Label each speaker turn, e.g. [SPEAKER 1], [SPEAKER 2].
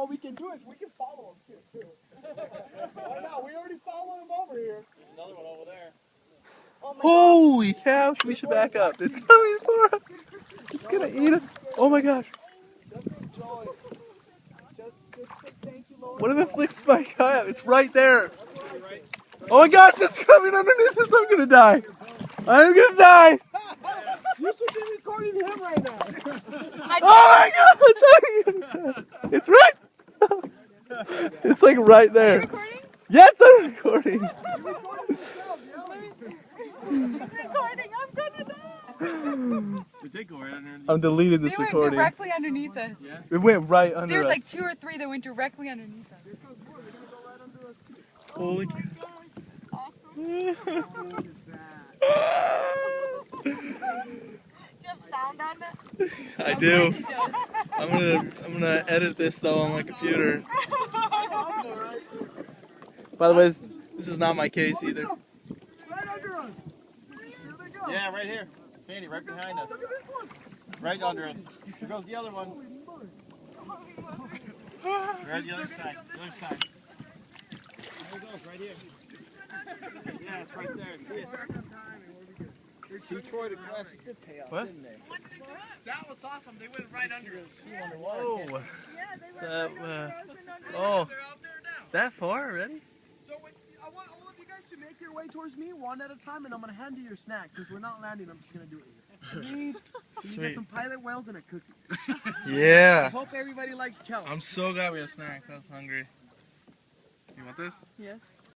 [SPEAKER 1] what we can do is we can follow him too. Why not? We already followed him over here.
[SPEAKER 2] There's another one over there.
[SPEAKER 3] Oh my
[SPEAKER 4] Holy cow, we should back up. It's coming for us. It's gonna eat us. Oh my gosh.
[SPEAKER 1] Just enjoy. Just say thank you, Lord.
[SPEAKER 4] What if it flicks my kayak? It's right there. Oh my gosh, it's coming underneath us. I'm gonna die. I'm gonna die.
[SPEAKER 1] You should be recording him right now.
[SPEAKER 4] Oh my gosh. It's right. It's like right there.
[SPEAKER 3] recording?
[SPEAKER 4] Yes, I'm recording.
[SPEAKER 3] It's recording. I'm gonna die.
[SPEAKER 2] Did they go right under?
[SPEAKER 4] I'm deleting this
[SPEAKER 3] They went
[SPEAKER 4] recording.
[SPEAKER 3] directly underneath us.
[SPEAKER 2] Yeah.
[SPEAKER 4] It went right under
[SPEAKER 3] There was
[SPEAKER 4] us.
[SPEAKER 3] like 2 or 3 that went directly underneath us.
[SPEAKER 4] Holy cow.
[SPEAKER 3] Do you have sound on that?
[SPEAKER 4] I do. I'm gonna edit this though on my computer. By the way, this is not my case either.
[SPEAKER 1] Right under us. Here they go.
[SPEAKER 2] Yeah, right here. Sandy, right behind us.
[SPEAKER 1] Look at this one.
[SPEAKER 2] Right under us. Here goes the other one. Right the other side. The other side. There it goes, right here. Yeah, it's right there. See it? See Troy the glass did pay off,
[SPEAKER 4] What?
[SPEAKER 2] didn't they?
[SPEAKER 1] That was awesome. They went right under us.
[SPEAKER 4] Whoa.
[SPEAKER 3] Yeah, they
[SPEAKER 4] That,
[SPEAKER 3] frozen under
[SPEAKER 4] oh,
[SPEAKER 1] They're out there now.
[SPEAKER 4] that far already?
[SPEAKER 1] So I want all of you guys to make your way towards me one at a time, and I'm gonna hand you your snacks. Since we're not landing, I'm just gonna do it here. So you get
[SPEAKER 4] Sweet.
[SPEAKER 1] some pilot whales and a cookie. I
[SPEAKER 4] Yeah.
[SPEAKER 1] hope everybody likes kelp.
[SPEAKER 4] I'm so glad we have snacks. I was hungry. You want this?
[SPEAKER 3] Yes.